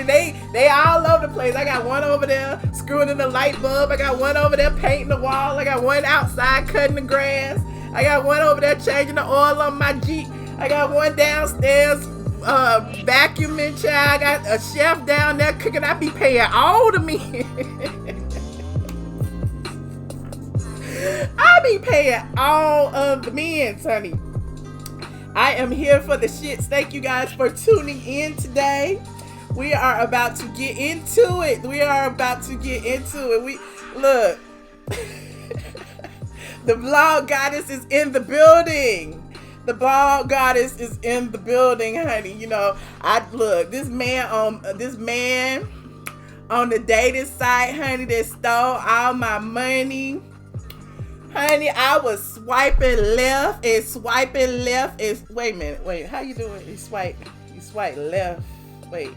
they all over the place. I got one over there screwing in the light bulb. I got one over there painting the wall. I got one outside cutting the grass. I got one over there changing the oil on my Jeep. I got one downstairs vacuuming, child. I got a chef down there cooking. I be paying all the men. I be paying all of the men, honey. I am here for the shits. Thank you guys for tuning in today. We are about to get into it. We look. The vlog goddess is in the building. The vlog goddess is in the building, honey. You know, this man on the dating site, honey, that stole all my money. Honey, I was swiping left and swiping left. Wait a minute. Wait, how you doing? You swipe left. Wait,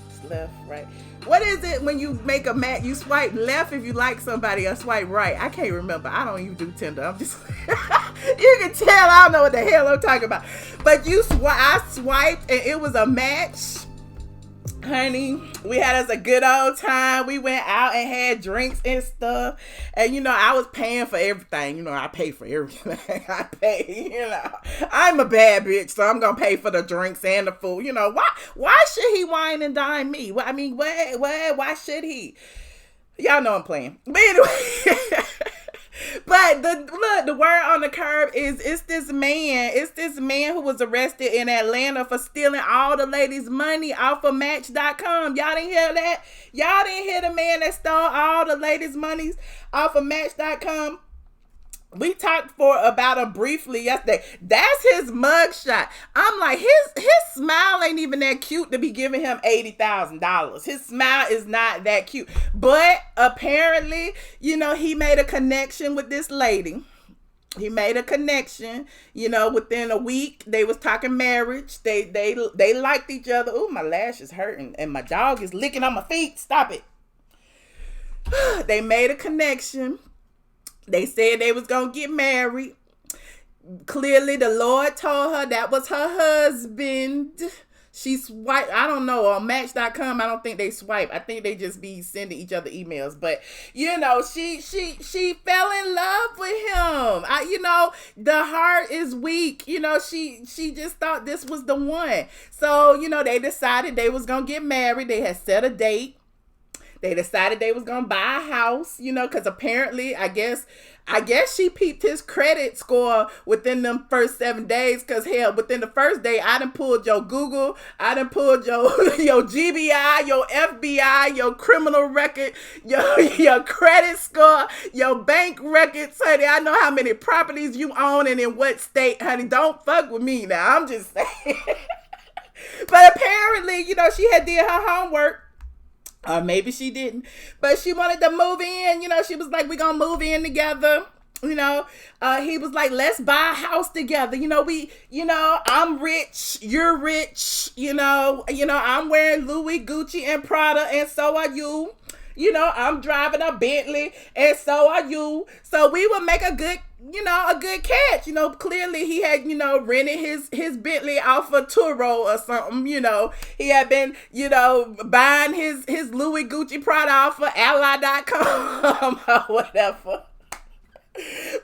it's left, right. What is it when you make a match? You swipe left if you like somebody or swipe right. I can't remember. I don't even do Tinder. I'm just, you can tell I don't know what the hell I'm talking about. But I swiped and it was a match. Honey, we had us a good old time. We went out and had drinks and stuff. And, you know, I was paying for everything. You know, I pay for everything. I'm a bad bitch, so I'm going to pay for the drinks and the food. You know, why should he wine and dine me? I mean, why should he? Y'all know I'm playing. But anyway, but the word on the curb is it's this man who was arrested in Atlanta for stealing all the ladies' money off of Match.com. Y'all didn't hear that? Y'all didn't hear the man that stole all the ladies' monies off of Match.com? We talked about him briefly yesterday. That's his mugshot. I'm like, his smile ain't even that cute to be giving him $80,000. His smile is not that cute. But apparently, you know, he made a connection with this lady. He made a connection, you know, within a week. They was talking marriage. They liked each other. Ooh, my lash is hurting and my dog is licking on my feet. Stop it. They made a connection. They said they was going to get married. Clearly, the Lord told her that was her husband. She swiped. I don't know. On Match.com, I don't think they swipe. I think they just be sending each other emails. But, you know, she fell in love with him. You know, the heart is weak. You know, she just thought this was the one. So, you know, they decided they was going to get married. They had set a date. They decided they was going to buy a house, you know, because apparently, I guess she peeped his credit score within them first 7 days. Because, hell, within the first day, I done pulled your Google. I done pulled your GBI, your FBI, your criminal record, your credit score, your bank records, honey. I know how many properties you own and in what state, honey. Don't fuck with me now. I'm just saying. But apparently, you know, she had did her homework. Or maybe she didn't, but she wanted to move in. You know, she was like, we're going to move in together. You know, he was like, let's buy a house together. You know, I'm rich. You're rich. You know, I'm wearing Louis, Gucci, and Prada, and so are you. You know, I'm driving a Bentley, and so are you. So we would make a good catch. You know, clearly he had, you know, rented his Bentley off of Turo or something. You know, he had been, you know, buying his Louis Gucci Prada off of ally.com or whatever.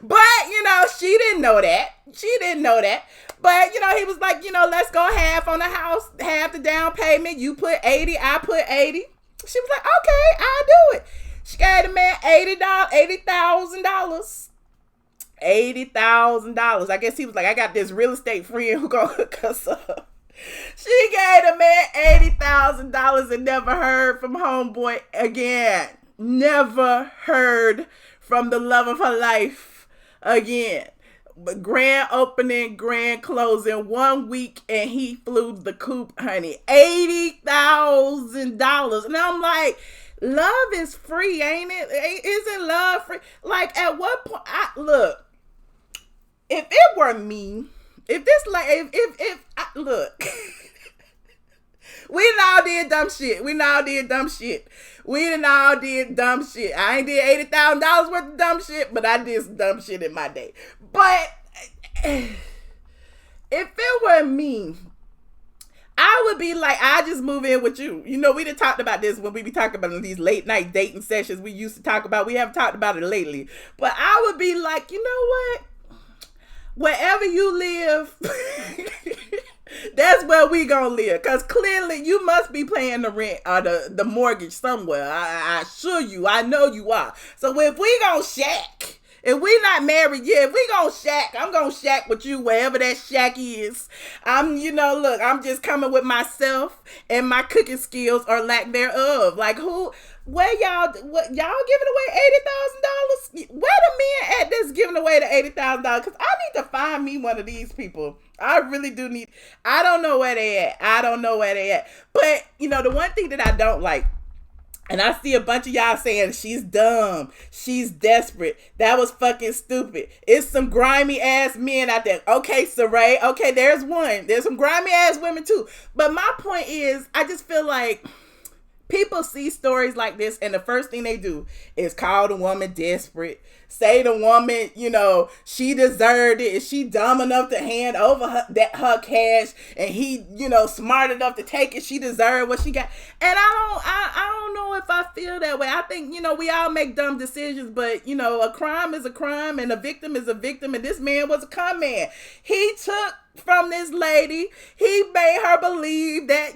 But, you know, she didn't know that. But, you know, he was like, you know, let's go half on the house, half the down payment. You put 80, I put 80. She was like, okay, I'll do it. She gave the man $80,000. $80,000. I guess he was like, I got this real estate friend who gonna hook us up. She gave the man $80,000 and never heard from homeboy again. Never heard from the love of her life again. But grand opening, grand closing, 1 week, and he flew the coop, honey. $80,000. And I'm like, love is free, ain't it? Isn't love free? Like, at what point? Look, if it were me, look, we done all did dumb shit. I ain't did $80,000 worth of dumb shit, but I did some dumb shit in my day. But if it were me, I would be like, I just move in with you. You know, we done talked about this when we be talking about these late night dating sessions we used to talk about. We haven't talked about it lately. But I would be like, you know what? Wherever you live, that's where we gonna live. Because clearly you must be paying the rent or the mortgage somewhere. I assure you, I know you are. So if we gonna shack, if we not married yet, if we gonna shack, I'm gonna shack with you wherever that shack is. Look, I'm just coming with myself and my cooking skills or lack thereof. Like where y'all giving away $80,000? Where the men at that's giving away the $80,000? Because I need to find me one of these people. I really do need. I don't know where they at. But the one thing that I don't like. And I see a bunch of y'all saying she's dumb, she's desperate, that was fucking stupid. It's some grimy ass men out there. Okay, Saray. Okay, there's one. There's some grimy ass women too. But my point is, I just feel like people see stories like this and the first thing they do is call the woman desperate. Say the woman, she deserved it. Is she dumb enough to hand over her cash and he, smart enough to take it? She deserved what she got. And I don't know if I feel that way. I think, we all make dumb decisions, but, a crime is a crime and a victim is a victim. And this man was a con man. He took from this lady. He made her believe that,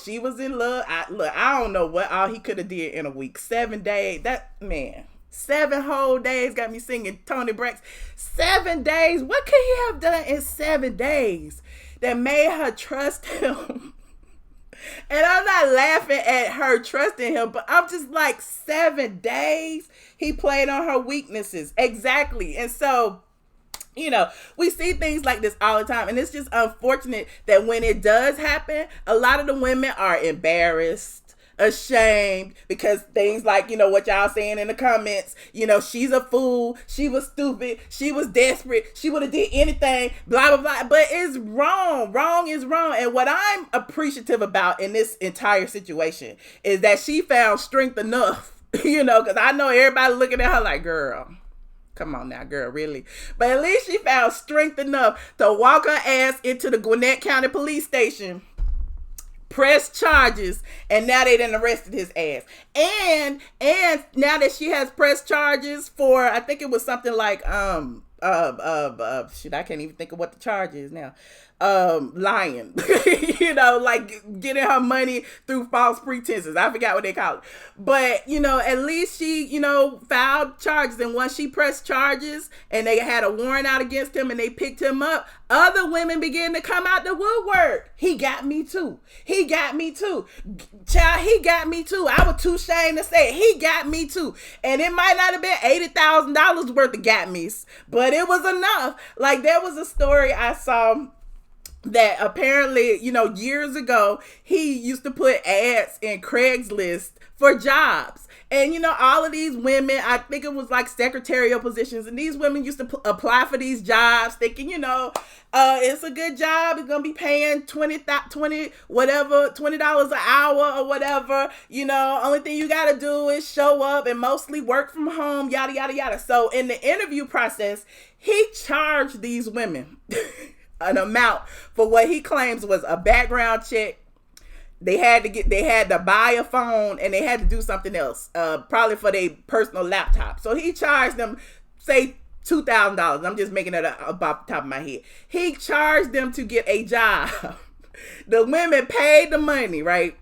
she was in love. I don't know what all he could have did in a week. 7 days. That man. 7 whole days got me singing Tony Braxton. 7 days. What could he have done in 7 days that made her trust him? And I'm not laughing at her trusting him, but I'm just like, 7 days? He played on her weaknesses. Exactly. And so, we see things like this all the time. And it's just unfortunate that when it does happen, a lot of the women are embarrassed, ashamed, because things like, what y'all saying in the comments, she's a fool, she was stupid, she was desperate, she would have did anything, blah, blah, blah. But it's wrong. Wrong is wrong. And what I'm appreciative about in this entire situation is that she found strength enough, because I know everybody looking at her like, girl, come on now, girl, really? But at least she found strength enough to walk her ass into the Gwinnett County Police Station, press charges, and now they done arrested his ass. And now that she has pressed charges for, I think it was something like shit, I can't even think of what the charge is now. Lying. Like getting her money through false pretenses. I forgot what they call it. But, at least she, filed charges. And once she pressed charges and they had a warrant out against him and they picked him up, other women began to come out the woodwork. He got me too. He got me too. Child, he got me too. I was too ashamed to say it. He got me too. And it might not have been $80,000 worth of got me's, but it was enough. Like, there was a story I saw that apparently, years ago, he used to put ads in Craigslist for jobs. And, all of these women, I think it was like secretarial positions, and these women used to apply for these jobs thinking, it's a good job. It's going to be paying $20 an hour or whatever. Only thing you got to do is show up and mostly work from home, yada, yada, yada. So in the interview process, he charged these women an amount for what he claims was a background check. They had to buy a phone and they had to do something else, probably for their personal laptop. So he charged them, say, $2,000. I'm just making it up off the top of my head. He charged them to get a job. The women paid the money, right?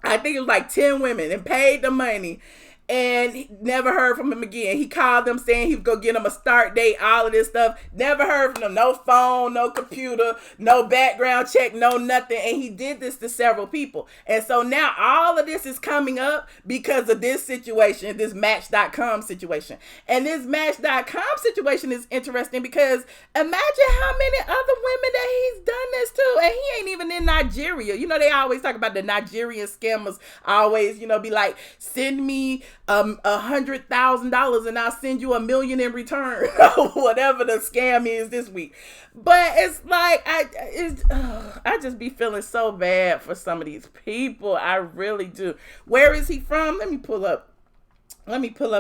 I think it was like 10 women and paid the money. And he never heard from him again. He called them saying he was going to get them a start date, all of this stuff. Never heard from them. No phone, no computer, no background check, no nothing. And he did this to several people. And so now all of this is coming up because of this situation, this Match.com situation. And this Match.com situation is interesting because imagine how many other women that he's done this to. And he ain't even in Nigeria. They always talk about the Nigerian scammers always, be like, send me $100,000 and I'll send you $1 million in return. Whatever the scam is this week. But it's like I just be feeling so bad for some of these people. I really do. Where is he from? Let me pull up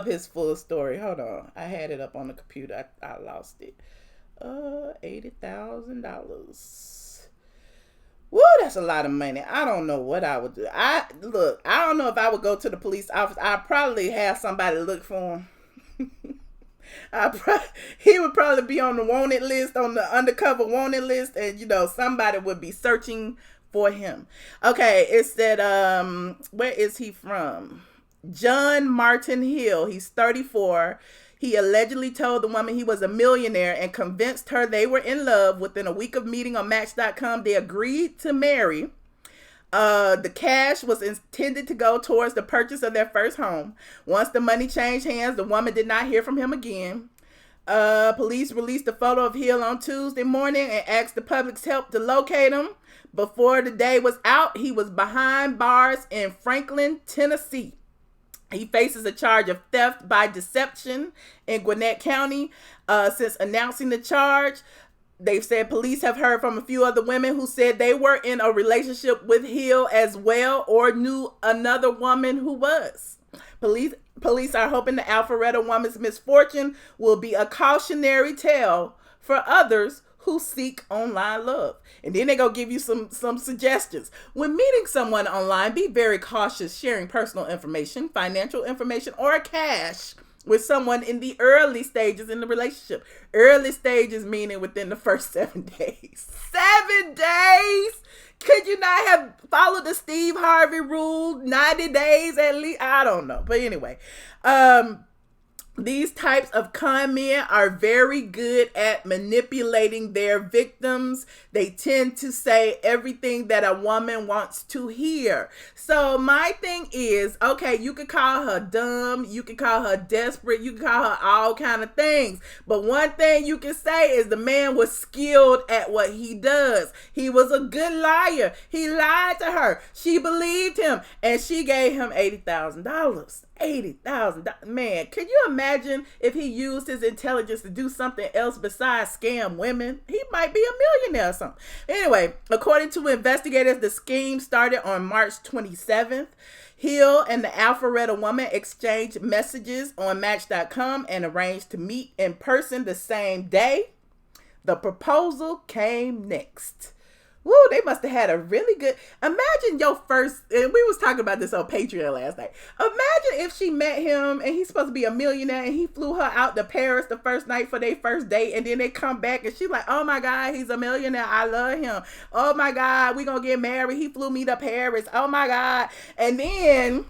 his full story. Hold on. I had it up on the computer. I lost it. $80,000. Woo, that's a lot of money. I don't know what I would do. I don't know if I would go to the police office. I'd probably have somebody look for him. He would probably be on the wanted list, on the undercover wanted list, and somebody would be searching for him. Okay, it said, where is he from? John Martin Hill. He's 34. He allegedly told the woman he was a millionaire and convinced her they were in love. Within a week of meeting on Match.com, they agreed to marry. The cash was intended to go towards the purchase of their first home. Once the money changed hands, the woman did not hear from him again. Police released a photo of Hill on Tuesday morning and asked the public's help to locate him. Before the day was out, he was behind bars in Franklin, Tennessee. He faces a charge of theft by deception in Gwinnett County. Since announcing the charge, they've said police have heard from a few other women who said they were in a relationship with Hill as well, or knew another woman who was. Police are hoping the Alpharetta woman's misfortune will be a cautionary tale for others who seek online love. And then they go give you some suggestions. When meeting someone online, be very cautious sharing personal information, financial information, or cash with someone in the early stages in the relationship. Early stages meaning within the first 7 days. 7 days? Could you not have followed the Steve Harvey rule? 90 days at least? I don't know. But anyway, these types of con men are very good at manipulating their victims. They tend to say everything that a woman wants to hear. So my thing is, okay, you could call her dumb, you could call her desperate, you could call her all kind of things. But one thing you can say is the man was skilled at what he does. He was a good liar. He lied to her. She believed him, and she gave him $80,000. $80,000. Man, can you imagine if he used his intelligence to do something else besides scam women? He might be a millionaire or something. Anyway, according to investigators, the scheme started on March 27th. Hill and the Alpharetta woman exchanged messages on Match.com and arranged to meet in person the same day. The proposal came next. Woo, they must have had a really good, imagine your first, and we was talking about this on Patreon last night. Imagine if she met him and he's supposed to be a millionaire and he flew her out to Paris the first night for their first date, and then they come back and she's like, oh my God, he's a millionaire. I love him. Oh my God, we gonna get married. He flew me to Paris. Oh my God. And then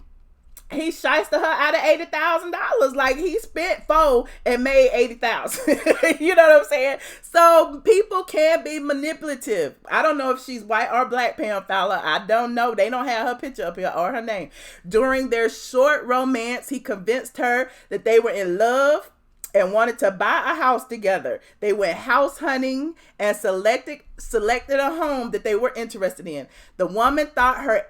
he shysted her out of $80,000. Like, he spent $4 and made $80,000. You know what I'm saying? So people can be manipulative. I don't know if she's white or black, Pam Fowler. I don't know. They don't have her picture up here or her name. During their short romance, he convinced her that they were in love and wanted to buy a house together. They went house hunting and selected a home that they were interested in. The woman thought her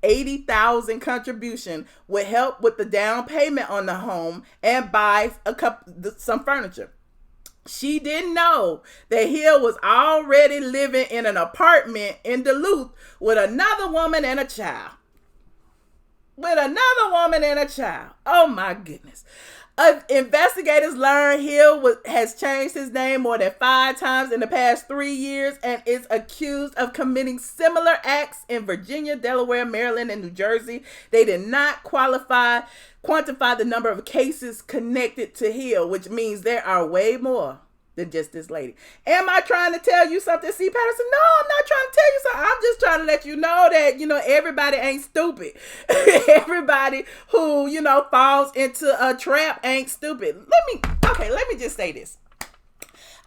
$80,000 contribution would help with the down payment on the home and buy some furniture. She didn't know that Hill was already living in an apartment in Duluth with another woman and a child. Oh my goodness. Investigators learned Hill has changed his name more than 5 times in the past 3 years and is accused of committing similar acts in Virginia, Delaware, Maryland, and New Jersey. They did not quantify the number of cases connected to Hill, which means there are way more than just this lady. Am I trying to tell you something, C. Patterson? No, I'm not trying to tell you something. I'm just trying to let you know that, everybody ain't stupid. Everybody who, falls into a trap ain't stupid. Let me just say this.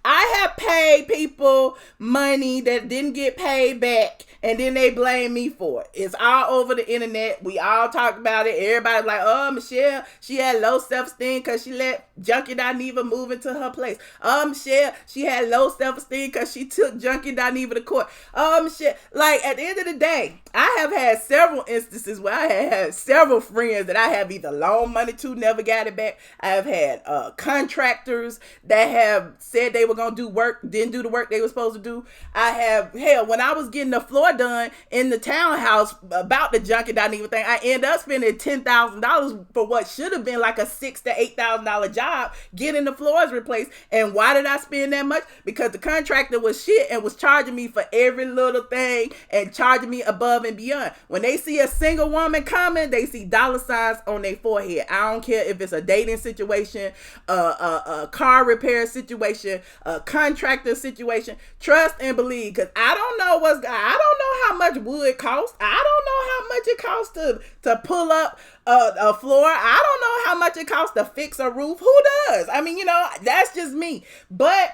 I have paid people money that didn't get paid back, and then they blame me for it. It's all over the internet. We all talk about it. Everybody's like, oh, Michelle, she had low self-esteem because she let Junkie Dineva move into her place. Oh, Michelle, she had low self-esteem because she took Junkie Dineva to court. Oh, Michelle, like, at the end of the day, I have had several instances where I have had several friends that I have either loaned money to, never got it back. I have had contractors that have said they were gonna do work, didn't do the work they were supposed to do. I have, hell, when I was getting the floor done in the townhouse about the junket dynamic thing, I ended up spending $10,000 for what should have been like a $6,000 to $8,000 job getting the floors replaced. And why did I spend that much? Because the contractor was shit and was charging me for every little thing and charging me above and beyond. When they see a single woman coming, they see dollar signs on their forehead. I don't care if it's a dating situation, a car repair situation, a contractor situation. Trust and believe, because I don't know how much wood costs. I don't know how much it costs to pull up a floor. I don't know how much it costs to fix a roof. Who does? I mean, that's just me. But,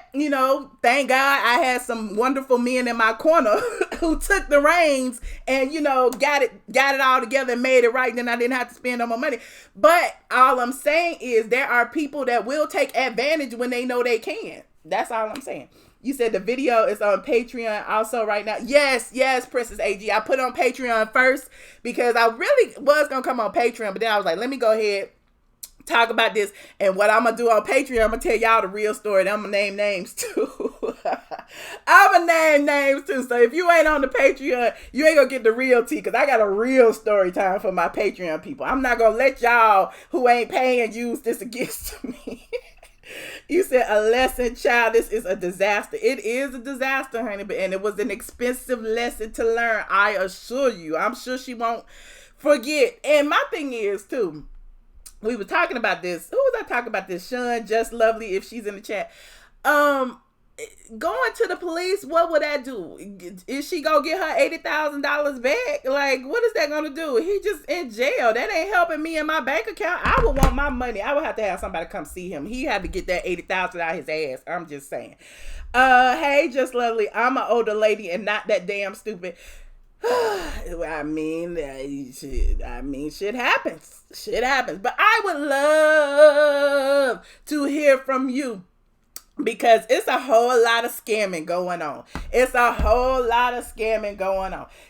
thank God I had some wonderful men in my corner who took the reins and, got it all together and made it right. And then I didn't have to spend no more money. But all I'm saying is there are people that will take advantage when they know they can. That's all I'm saying. You said the video is on Patreon also right now. Yes, Princess AG. I put it on Patreon first because I really was going to come on Patreon, but then I was like, let me go ahead, talk about this. And what I'm going to do on Patreon, I'm going to tell y'all the real story. And I'm going to name names too. I'm going to name names too. So if you ain't on the Patreon, you ain't going to get the real tea because I got a real story time for my Patreon people. I'm not going to let y'all who ain't paying use this against me. You said a lesson, child. This is a disaster. It is a disaster, honey, and it was an expensive lesson to learn. I assure you. I'm sure she won't forget. And my thing is, too, we were talking about this. Who was I talking about this? Sean, Just Lovely, if she's in the chat. Going to the police, what would that do? Is she gonna get her $80,000 back? Like, what is that gonna do? He just in jail. That ain't helping me in my bank account. I would want my money. I would have to have somebody come see him. He had to get that $80,000 out of his ass. I'm just saying. Hey, Just Lovely. I'm an older lady and not that damn stupid. I mean, shit happens. Shit happens. But I would love to hear from you. Because it's a whole lot of scamming going on.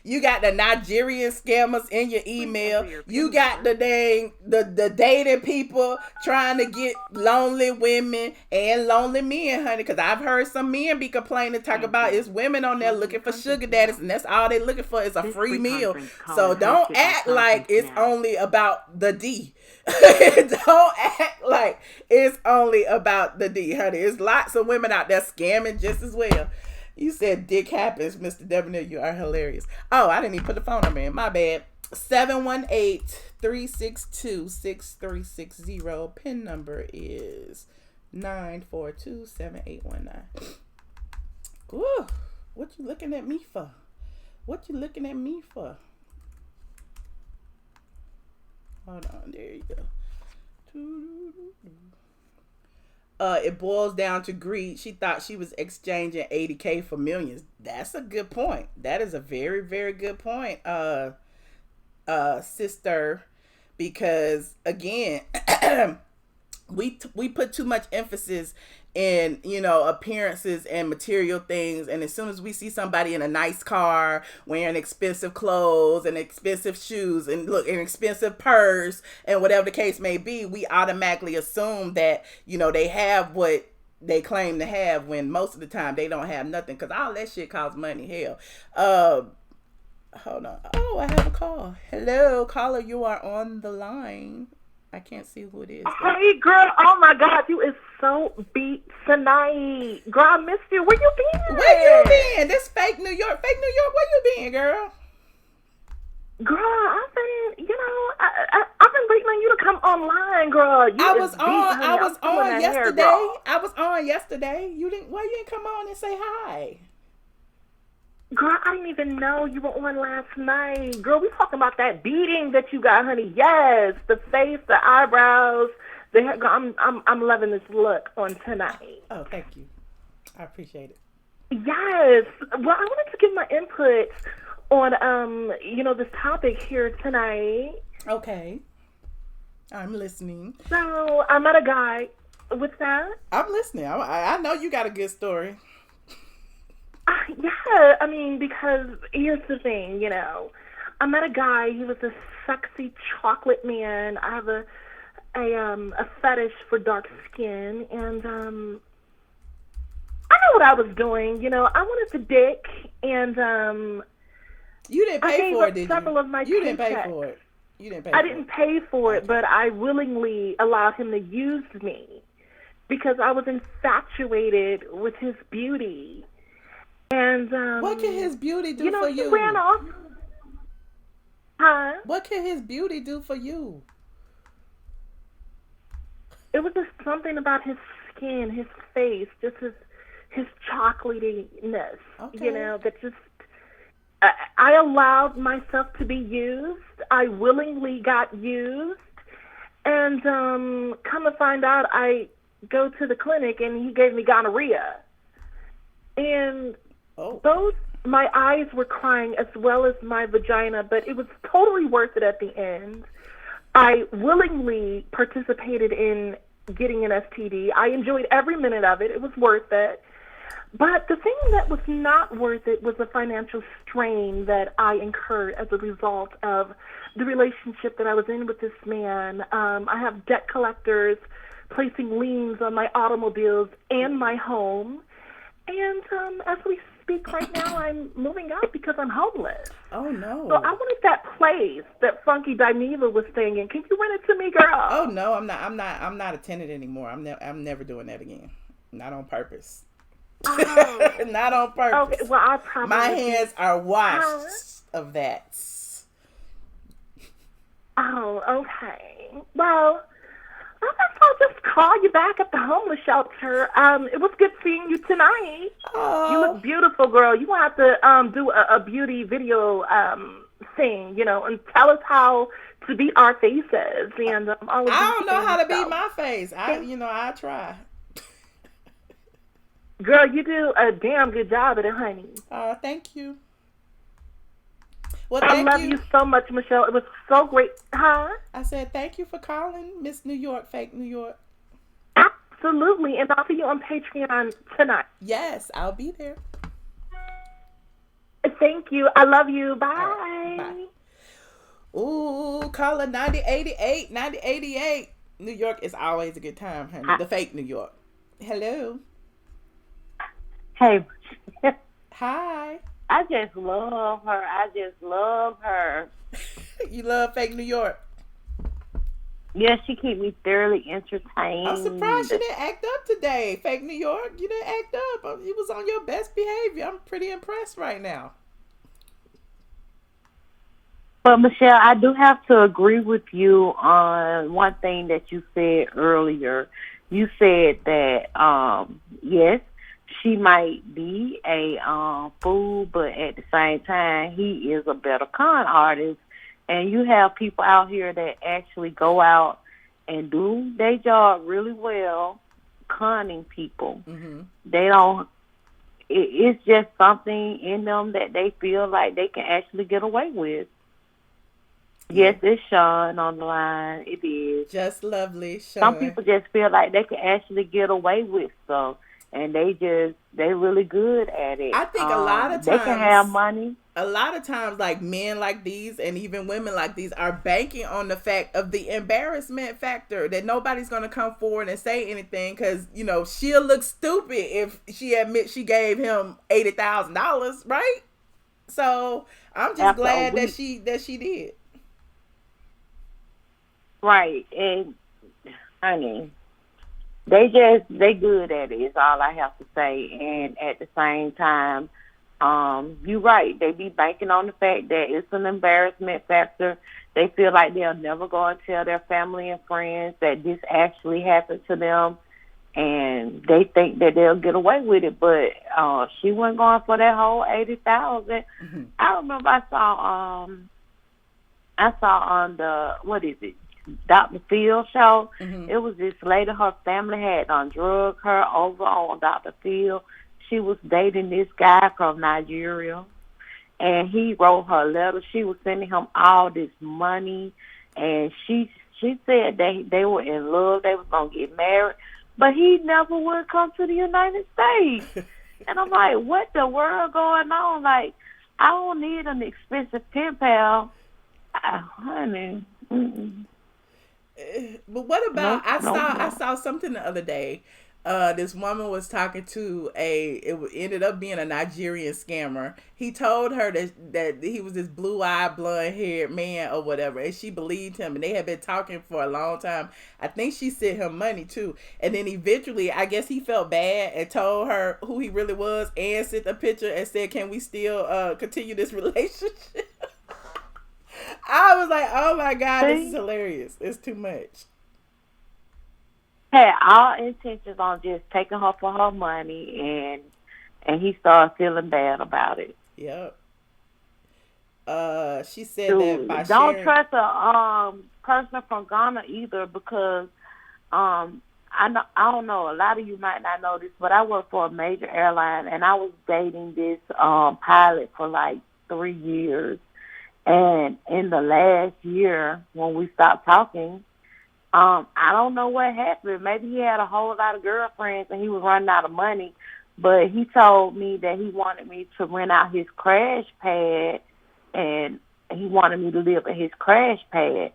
You got the Nigerian scammers in your email. You got the dating people trying to get lonely women and lonely men, honey. Because I've heard some men be complaining, talk about it's women on there looking for sugar daddies, and that's all they looking for is a free meal. So don't act like it's only about the D. Don't act like it's only about the D, honey. It's lots of women out there scamming just as well. You said dick happens, Mr. Debonair. You are hilarious. Oh, I didn't even put the phone number in. My bad. 718-362-6360. PIN number is 9427819. Ooh, what you looking at me for? Hold on, there you go. It boils down to greed. She thought she was exchanging $80K for millions. That's a good point. That is a very, very good point, sister. Because again, we put too much emphasis in, appearances and material things. And as soon as we see somebody in a nice car, wearing expensive clothes and expensive shoes and an expensive purse and whatever the case may be, we automatically assume that, they have what they claim to have, when most of the time they don't have nothing. Because all that shit costs money. Hell. Hold on. Oh, I have a call. Hello, caller. You are on the line. I can't see who it is. Hey, girl. Oh, my God. You is so beat tonight. Girl, I missed you. Where you been? This fake New York. Where you been, girl? Girl, I've been, I've been waiting on you to come online, girl. I was on yesterday. Why you didn't come on and say hi? Girl, I didn't even know you were on last night. Girl, we talking about that beating that you got, honey. Yes, the face, the eyebrows. I'm loving this look on tonight. Oh, thank you. I appreciate it. Yes. Well, I wanted to give my input on this topic here tonight. Okay. I'm listening. So I met a guy. What's that? I'm listening. I know you got a good story. Yeah, I mean, because here's the thing, I met a guy. He was a sexy chocolate man. I have a fetish for dark skin, and I know what I was doing. I wanted to dick, and You didn't I pay gave for it, up did you? several of my You didn't pay paychecks. for it. You didn't pay I for didn't it. pay for it, Okay. but I willingly allowed him to use me because I was infatuated with his beauty. And What can his beauty do for he ran you? off. Huh? What can his beauty do for you? It was just something about his skin, his face, just his chocolatiness. Okay. That just I allowed myself to be used. I willingly got used, and come to find out, I go to the clinic and he gave me gonorrhea, and Oh. those my eyes were crying as well as my vagina, but it was totally worth it at the end. I willingly participated in getting an STD. I enjoyed every minute of it. It was worth it. But the thing that was not worth it was the financial strain that I incurred as a result of the relationship that I was in with this man. I have debt collectors placing liens on my automobiles and my home. And as we speak right now, I'm moving out because I'm homeless. Oh So no. I wanted that place that Funky Dineva was singing. Can you rent it to me, Oh girl? no. I'm not a tenant anymore. I'm never doing that again. Not on purpose. Oh, Not on okay. purpose. Well, I'll My probably be. hands are Huh? washed of that. Oh, okay. Well, I guess I'll just call you back at the homeless shelter. It was good seeing you tonight. You Oh, look beautiful, girl. You want to do a beauty video thing, and tell us how to beat our faces and all of I these don't know how things. to beat So, my face. okay. I try. Girl, you do a damn good job at it, honey. Thank you. Well, I thank love you you. so much, Michelle. It was so great. Huh? I said thank you for calling, Miss New York, fake New York. Absolutely. And I'll see you on Patreon tonight. Yes, I'll be there. Thank you. I love you. All right, bye. Bye. Ooh, caller 9088, 9088. New York is always a good time, honey. I, The fake New York. Hello. hey, Hi. I just love her. I just love her. You love fake New York. Yeah, she keep me thoroughly I'm surprised entertained. you didn't act up today, fake New York. You didn't act up. You was on your best behavior. I'm pretty impressed right now. But Michelle, I do have to agree with you on one thing that you said earlier. You said that yes, she might be a fool, but at the same time, he is a better con artist. And you have people out here that actually go out and do their job really well, conning people. Mm-hmm. They don't. It's just something in them that they feel like they can actually get away with. Yeah. Yes, it's Sean on the line. It is. Just lovely, Some Sean. people just feel like they can actually get away with stuff, and they really good at it. I think a lot of They can have times, money. like men like these and even women like these are banking on the fact of the embarrassment factor that nobody's going to come forward and say anything because she'll look stupid if she admits she gave him $80,000, right? So I'm just After a glad week. that she did. Right, and honey, they good at it. Is all I have to say. And at the same time, you're right. They be banking on the fact that it's an embarrassment factor. They feel like they'll never go and tell their family and friends that this actually happened to them, and they think that they'll get away with it. But she wasn't going for that whole 80,000. Mm-hmm. I remember I saw on the what is it? Dr. Phil show. Mm-hmm. It was this lady, her family had drug her over on Dr. Phil. She was dating this guy from Nigeria, and he wrote her letters. She was sending him all this money, and she said they were in love. They was gonna get married, but he never would come to the United States. And I'm like, what the world going on? Like, I don't need an expensive pen pal, honey. Mm-mm. But what about No, I no, saw no. something the other day. This woman was talking to ended up being a Nigerian scammer. He told her that he was this blue-eyed, blonde-haired man or whatever, and she believed him, and they had been talking for a long time. I think she sent him money too, and then eventually I guess he felt bad and told her who he really was and sent a picture and said, can we still continue this relationship? I was like, oh my God, this is hilarious. It's too much. Had all intentions on just taking her for her money, and he started feeling bad about it. Yep. She said that by don't sharing... trust a person from Ghana either, because I don't know, a lot of you might not know this, but I work for a major airline, and I was dating this pilot for like 3 years. And in the last year, when we stopped talking, I don't know what happened. Maybe he had a whole lot of girlfriends and he was running out of money. But he told me that he wanted me to rent out his crash pad, and he wanted me to live at his crash pad.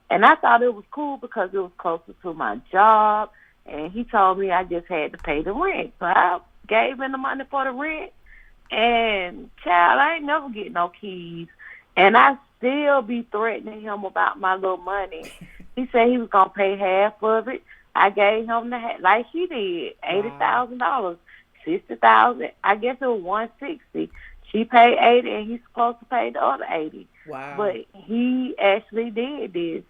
And I thought it was cool because it was closer to my job. And he told me I just had to pay the rent. So I gave him the money for the rent. And, child, I ain't never get no keys. And I still be threatening him about my little money. He said he was going to pay half of it. I gave him the half, like she did, $80,000, $60,000. I guess it was $160. She paid $80, and he's supposed to pay the other $80. Wow. But he actually did this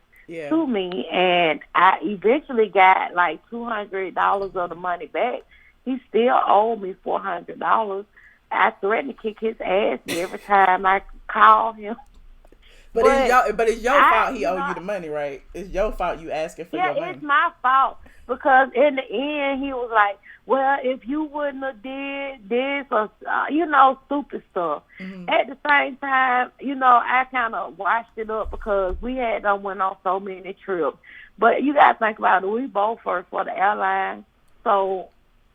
to me, and I eventually got like $200 of the money back. He still owed me $400. I threatened to kick his ass every time I call him. But it's your fault he owed you the money, right? It's your fault you asking for your money. Yeah, it's my fault, because in the end he was like, well, if you wouldn't have did this or, stupid stuff. Mm-hmm. At the same time, I kind of washed it up because we had went on so many trips. But you got to think about it. We both worked for the airline, so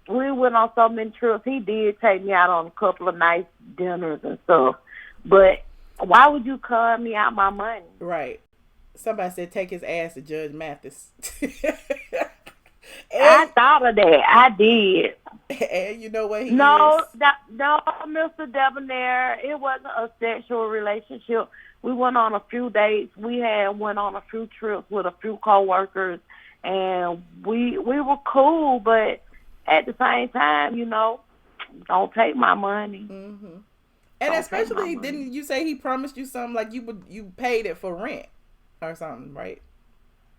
we went on so many trips. He did take me out on a couple of nice dinners and stuff. But why would you cut me out my money? Right. Somebody said take his ass to Judge Mathis. I thought of that. I did. And you know what he no, is? No, Mr. Debonair, it wasn't a sexual relationship. We went on a few dates. We went on a few trips with a few coworkers, and we were cool, but at the same time, don't take my money. Mm-hmm. And especially, didn't you say he promised you something like you paid it for rent or something, right?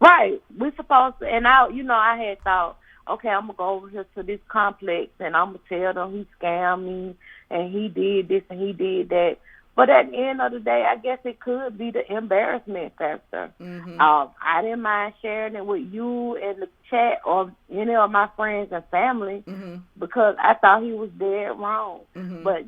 Right. We supposed to, and I had thought, okay, I'm gonna go over here to this complex and I'm gonna tell them he scammed me and he did this and he did that. But at the end of the day, I guess it could be the embarrassment factor. Mm-hmm. I didn't mind sharing it with you in the chat or any of my friends and family because I thought he was dead wrong. Mm-hmm. But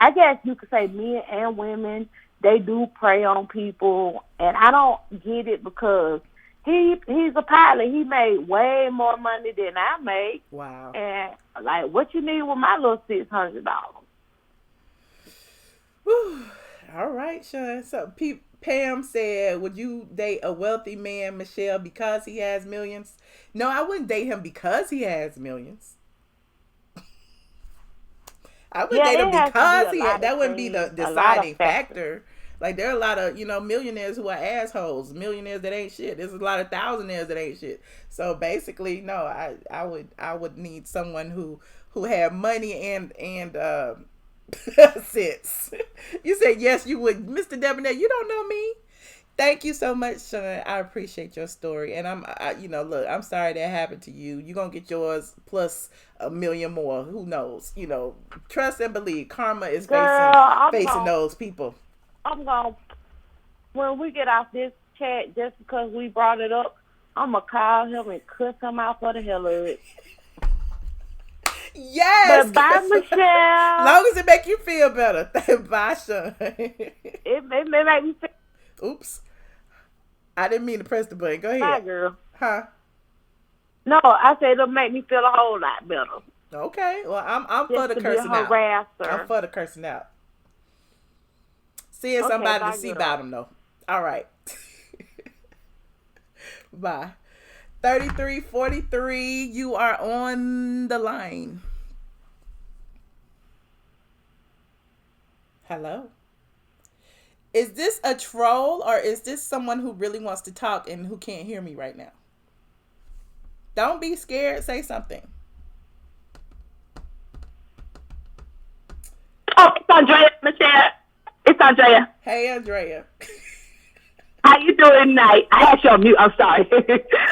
I guess you could say men and women, they do prey on people, and I don't get it because he's a pilot. He made way more money than I made. Wow. And, like, what you need with my little $600? Whew. All right, Sean. So Pam said, would you date a wealthy man, Michelle, because he has millions? No, I wouldn't date him because he has millions. I would date him because that wouldn't be the deciding factor. Like, there are a lot of, millionaires who are assholes, millionaires that ain't shit. There's a lot of thousandaires that ain't shit. So basically, no, I would need someone who had money and sense. You said yes, you would, Mr. Debonair. You don't know me. Thank you so much, Sean. I appreciate your story, and look, I'm sorry that happened to you. You're gonna get yours plus a million more. Who knows? Trust and believe. Karma is facing those people. I'm gonna, when we get off this chat, just because we brought it up, I'm gonna call him and cuss him out for the hell of it. Yes. But bye, Michelle. Long as it make you feel better. Bye, Sean. It make me feel. Oops. I didn't mean to press the button. Go ahead. Bye, girl. Huh? No, I said it'll make me feel a whole lot better. Okay. Well, I'm for the cursing out. I'm for the cursing out. Seeing somebody to see about them, though. All right. Bye. 3343, you are on the line. Hello. Is this a troll or is this someone who really wants to talk and who can't hear me right now? Don't be scared. Say something. Oh, it's Andrea, Michelle. It's Andrea. Hey, Andrea. How you doing tonight? I had you on mute. I'm sorry.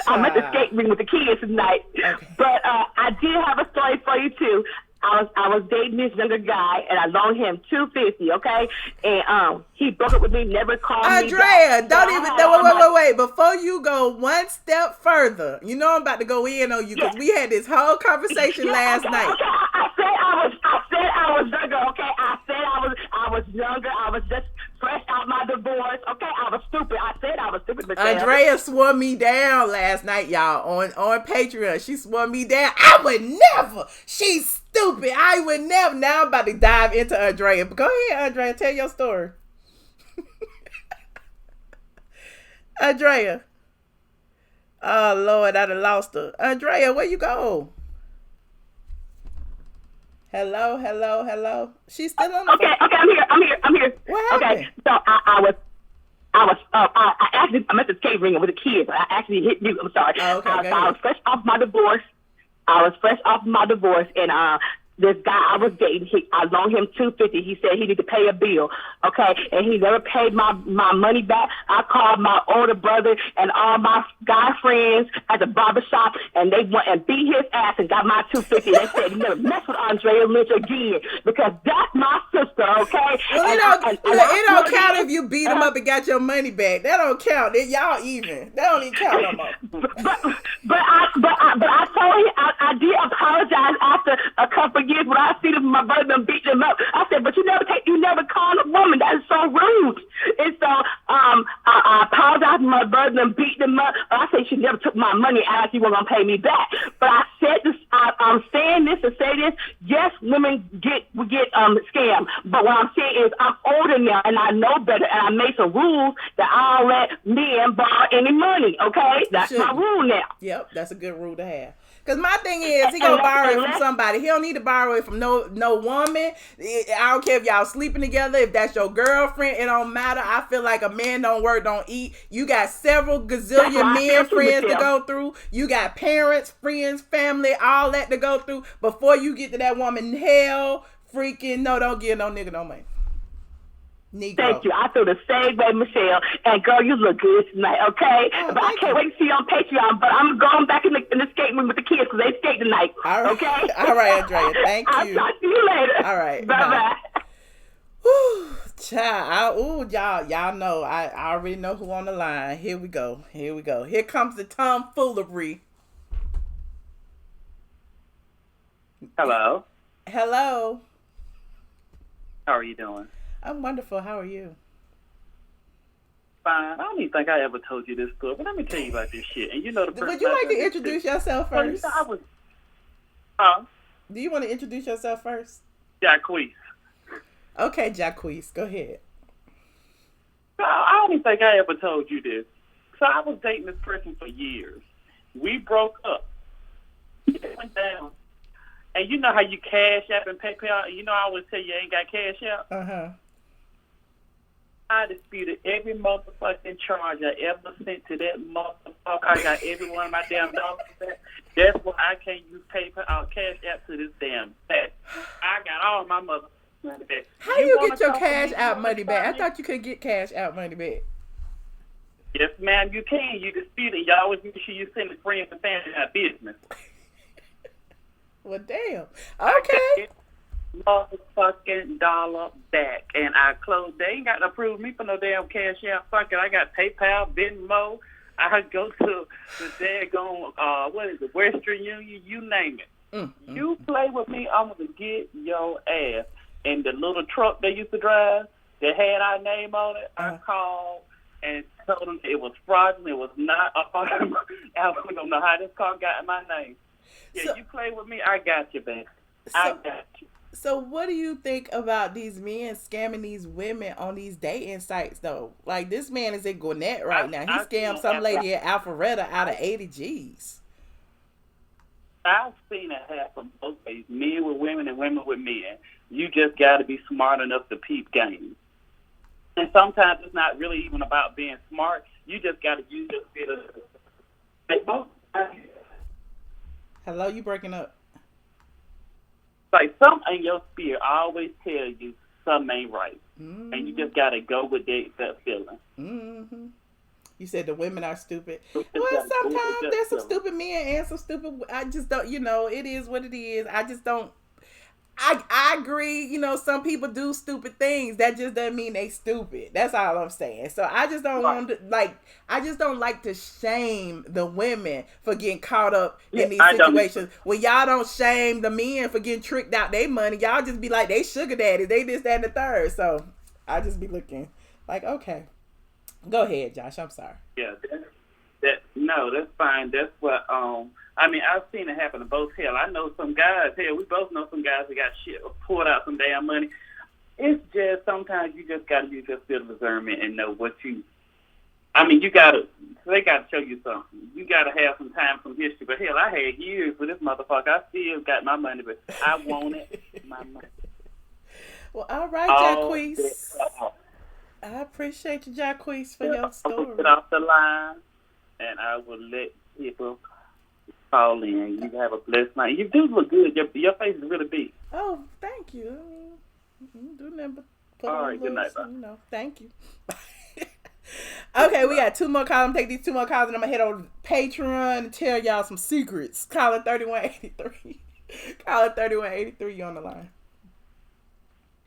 I'm at the skate ring with the kids tonight. Okay. But I did have a story for you too. I was dating this younger guy, and I loaned him $250. Okay, and he broke up with me. Never called me. Andrea, don't even. No, wait. Before you go one step further, you know I'm about to go in on you because we had this whole conversation last night. Okay, I said I was younger. Okay, I said I was younger. I was just fresh out my divorce. Okay, I was stupid. I said I was stupid. Andrea swore me down last night, y'all, on Patreon. She swore me down. I would never. She's stupid. I would never. Now I'm about to dive into Andrea. But go ahead, Andrea. Tell your story. Andrea. Oh, Lord, I done lost her. Andrea, where you go? Hello. She's still on the phone. Okay, I'm here. What happened? Okay, so I actually, I'm at the skate ring with the kids. I actually hit you. I'm sorry. Oh, okay, I was fresh off my divorce. And this guy I was dating, I loaned him $250. He said he needed to pay a bill, okay, and he never paid my money back. I called my older brother and all my guy friends at the barbershop, and they went and beat his ass and got my $250. They said, you never mess with Andrea Lynch again because that's my sister, okay? Well, it don't count if you beat him up and got your money back. That don't count. Y'all even. That don't even count no more. But I told him I did apologize after a couple of years when I see my brother beat them up. I said, but you never call a woman. That is so rude. And so I apologized to my brother and beat them up. I said she never took my money out. She wasn't gonna pay me back. But I said this. I'm saying this to say this. Yes, women get scammed. But what I'm saying is I'm older now and I know better. And I made some rules that I don't let men borrow any money. Okay, that's my rule now. Yep, that's a good rule to have. Because my thing is, he gonna borrow it from somebody. He don't need to borrow it from no woman. I don't care if y'all sleeping together. If that's your girlfriend, it don't matter. I feel like a man don't work, don't eat. You got several gazillion men friends to go through. You got parents, friends, family, all that to go through before you get to that woman. Hell, freaking no, don't give no nigga no money. Negro. Thank you. I feel the same way, Michelle. And girl, you look good tonight, okay? Oh, but I can't wait to see you on Patreon. But I'm going back in the skate room with the kids because they skate tonight. All right. Okay? All right, Andrea. Thank you. I'll talk to you later. All right. Bye-bye. Whew, child. Y'all know. I already know who on the line. Here we go. Here comes the tomfoolery. Hello. Hello. How are you doing? I'm wonderful. How are you? Fine. I don't even think I ever told you this story, but let me tell you about this shit. And you know the person. Would you like to introduce yourself first? Do you want to introduce yourself first? Jacquees. Okay, Jacquees. Go ahead. I don't even think I ever told you this. So I was dating this person for years. We broke up. It went down. And you know how you cash app and PayPal? You know I always tell you ain't got cash app? Uh-huh. I disputed every motherfucking charge I ever sent to that motherfucker. I got every one of my damn dollars back. That's why I can't use PayPal or Cash App to this damn day. I got all my motherfucking money back. How you get your cash out money back? I thought you could get cash out money back. Yes, ma'am, you can. You dispute it. You always make sure you send the friends and family out of business. Well, damn. Okay. Motherfucking dollar back, and I closed. They ain't got to approve me for no damn cash out. Fuck it, I got PayPal, Venmo. I go to the daggone what is it, Western Union? You name it. You play with me, I'm gonna get your ass. And the little truck they used to drive that had our name on it, I called and told them it was fraudulent. It was not. I don't know how this car got in my name. Yeah, so, you play with me, I got you, baby. I got you. So what do you think about these men scamming these women on these dating sites though? Like this man is in Gwinnett right now. He scammed some lady at Alpharetta out of 80 G's. I've seen it happen both ways. Men with women and women with men. You just got to be smart enough to peep game. And sometimes it's not really even about being smart. You just got to use your bit of. Hello, you breaking up? Like something in your spirit always tell you something ain't right, and you just gotta go with that feeling. Mm-hmm. You said the women are stupid. Well, sometimes there's some stupid men and some stupid. I just don't. It is what it is. I just don't. I agree. Some people do stupid things. That just doesn't mean they stupid. That's all I'm saying. So I just don't want to I just don't like to shame the women for getting caught up in these situations. When y'all don't shame the men for getting tricked out their money, y'all just be like they sugar daddies. They this, that, and the third. So I just be looking like, okay, go ahead, Josh. I'm sorry. Yeah, that's fine. That's what I've seen it happen to both. Hell, I know some guys. Hell, we both know some guys that got shit poured out some damn money. It's just sometimes you just got to use your skill of discernment and know what you. You gotta. They gotta show you something. You gotta have some time, some history. But hell, I had years with this motherfucker. I still got my money, but I want it. My money. Well, all right, Jacquees. I appreciate you, Jacquees, for your story. I will get off the line, and I will let people call in. You have a blessed night. You do look good. Your face is really big. Oh, thank you. Do nothing but put all on right, good night, bye. Thank you. Okay, we got 2 more calls. I'm gonna take these 2 more calls, and I'm gonna head over to Patreon and tell y'all some secrets. Caller 3183. Caller 3183, you on the line.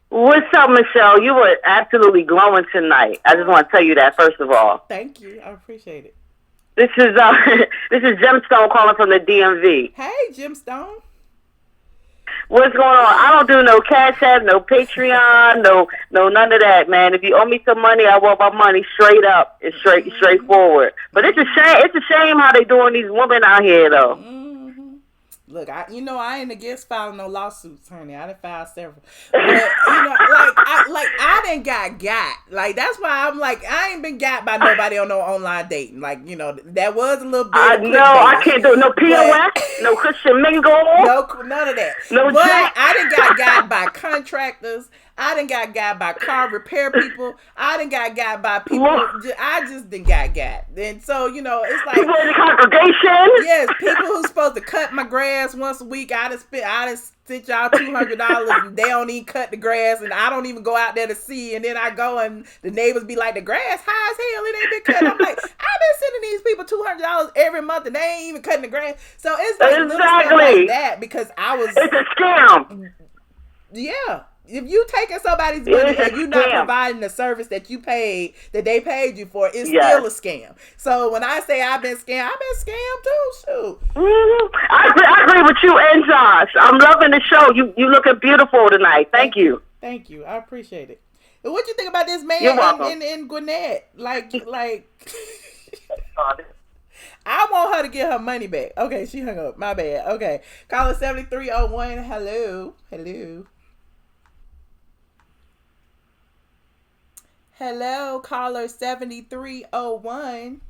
What's up, Michelle? You were absolutely glowing tonight. I just want to tell you that first of all. Thank you. I appreciate it. This is Gemstone calling from the DMV. Hey, Gemstone. What's going on? I don't do no Cash App, no Patreon, no none of that, man. If you owe me some money, I want my money straight up and straightforward. But it's a shame. It's a shame how they doing these women out here, though. Mm-hmm. Look, I ain't against filing no lawsuits, honey. I done filed several. But, I done got. Like, that's why I'm like, I ain't been got by nobody on no online dating. Like, that was a little bit. I can't do no POS, no Christian Mingle. No, none of that. No but Jack. I done got by contractors. I done got by car repair people. I done got by people. I just done got. And so, it's like. People in the congregation? Yes, people who's supposed to cut my grass once a week. I done sent y'all $200 and they don't even cut the grass and I don't even go out there to see. And then I go and the neighbors be like, the grass high as hell. It ain't been cut. I'm like, I've been sending these people $200 every month and they ain't even cutting the grass. So it's like little stuff like that because it's a scam. Yeah. If you taking somebody's money and you not providing the service that they paid you for, it's still a scam. So when I say I've been scammed too. Shoot. Mm-hmm. I agree with you and Josh. I'm loving the show. You looking beautiful tonight. Thank you. Thank you. I appreciate it. What you think about this man in Gwinnett? Like. I want her to get her money back. Okay, she hung up. My bad. Okay. Caller 7301. Hello. Hello, caller 7301.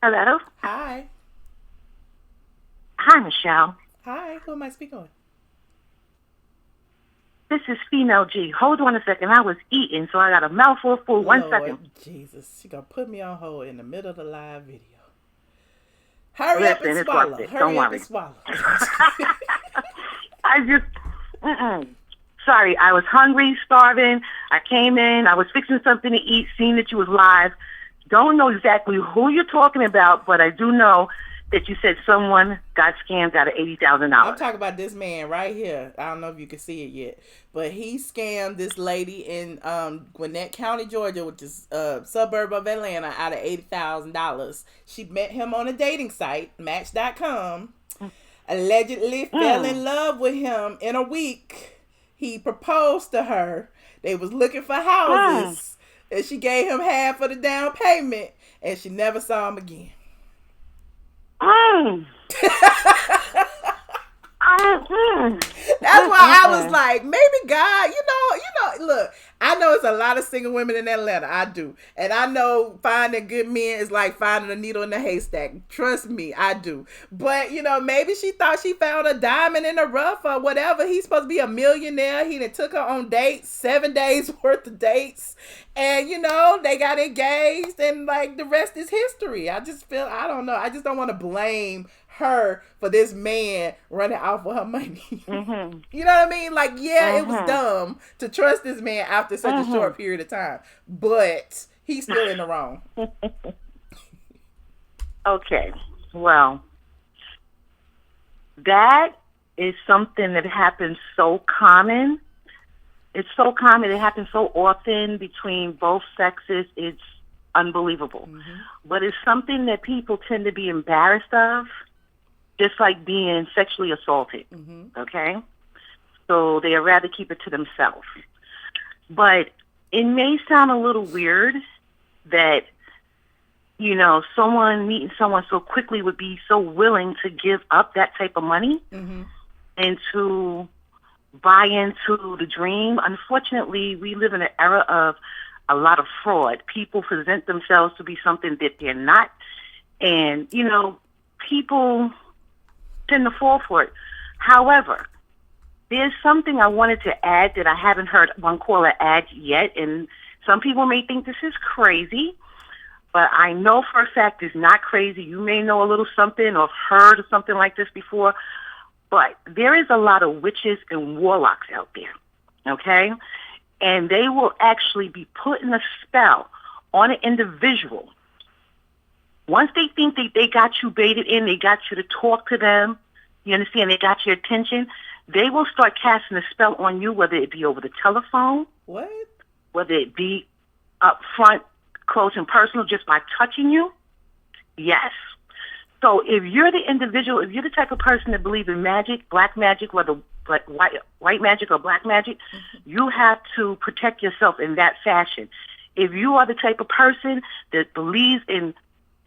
Hello. Hi. Hi, Michelle. Hi. Who am I speaking with? This is Female G. Hold on a second. I was eating, so I got a mouthful of food. 1 second. Jesus. She gonna put me on hold in the middle of the live video. Hurry up and swallow. Hurry up and swallow. I just... Sorry, I was hungry, starving. I came in. I was fixing something to eat, seeing that you was live. Don't know exactly who you're talking about, but I do know that you said someone got scammed out of $80,000. I'm talking about this man right here. I don't know if you can see it yet, but he scammed this lady in Gwinnett County, Georgia, which is a suburb of Atlanta, out of $80,000. She met him on a dating site, Match.com. Allegedly fell in love with him in a week. He proposed to her. They was looking for houses. And she gave him half of the down payment. And she never saw him again. That's why I was like, maybe God, look, I know it's a lot of single women in Atlanta. I do. And I know finding good men is like finding a needle in a haystack. Trust me, I do. But, maybe she thought she found a diamond in the rough or whatever. He's supposed to be a millionaire. He done took her on dates, 7 days worth of dates. And, they got engaged and like the rest is history. I don't know. I just don't want to blame her for this man running off with her money. Mm-hmm. You know what I mean? Like, it was dumb to trust this man after such a short period of time, but he's still in the wrong. Okay, well, that is something that happens so common. It's so common. It happens so often between both sexes. It's unbelievable. Mm-hmm. But it's something that people tend to be embarrassed of, just like being sexually assaulted, okay? So they'd rather keep it to themselves. But it may sound a little weird that, someone meeting someone so quickly would be so willing to give up that type of money and to buy into the dream. Unfortunately, we live in an era of a lot of fraud. People present themselves to be something that they're not. And, people tend to fall for it. However, there's something I wanted to add that I haven't heard one caller add yet, and some people may think this is crazy, but I know for a fact it's not crazy. You may know a little something or heard of something like this before, but there is a lot of witches and warlocks out there, okay? And they will actually be putting a spell on an individual. Once they think they got you baited in, they got you to talk to them, you understand, they got your attention, they will start casting a spell on you, whether it be over the telephone, whether it be up front, close and personal, just by touching you. Yes. So if you're the individual, if you're the type of person that believes in magic, black magic, whether like white magic or black magic, you have to protect yourself in that fashion. If you are the type of person that believes in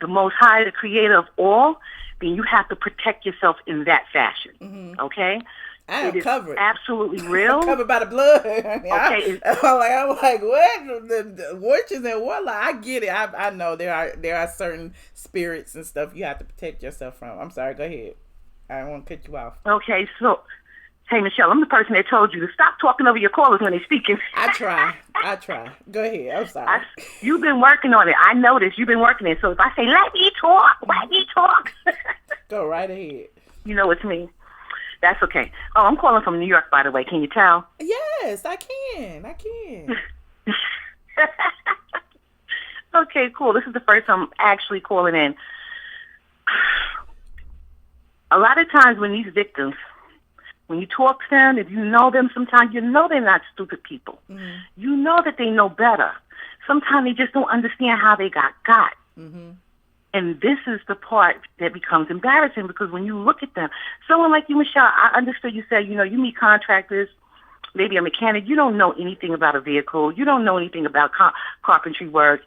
the Most High, the creator of all, then you have to protect yourself in that fashion. Okay? I am covered. Absolutely real. I'm covered by the blood. Okay. I'm like, what? The witches and warlock. I get it. I know there are certain spirits and stuff you have to protect yourself from. I'm sorry. Go ahead. I don't want to cut you off. Okay. So, hey, Michelle, I'm the person that told you to stop talking over your callers when they're speaking. I try. Go ahead. I'm sorry. You've been working on it. I noticed you've been working it. So if I say, let me talk. Go right ahead. You know it's me. That's okay. Oh, I'm calling from New York, by the way. Can you tell? Yes, I can. Okay, cool. This is the first time I'm actually calling in. A lot of times when these victims, when you talk to them, if you know them, sometimes you know they're not stupid people. You know that they know better. Sometimes they just don't understand how they got. And this is the part that becomes embarrassing, because when you look at them, someone like you, Michelle, I understood you said, you meet contractors, maybe a mechanic, you don't know anything about a vehicle, you don't know anything about carpentry work.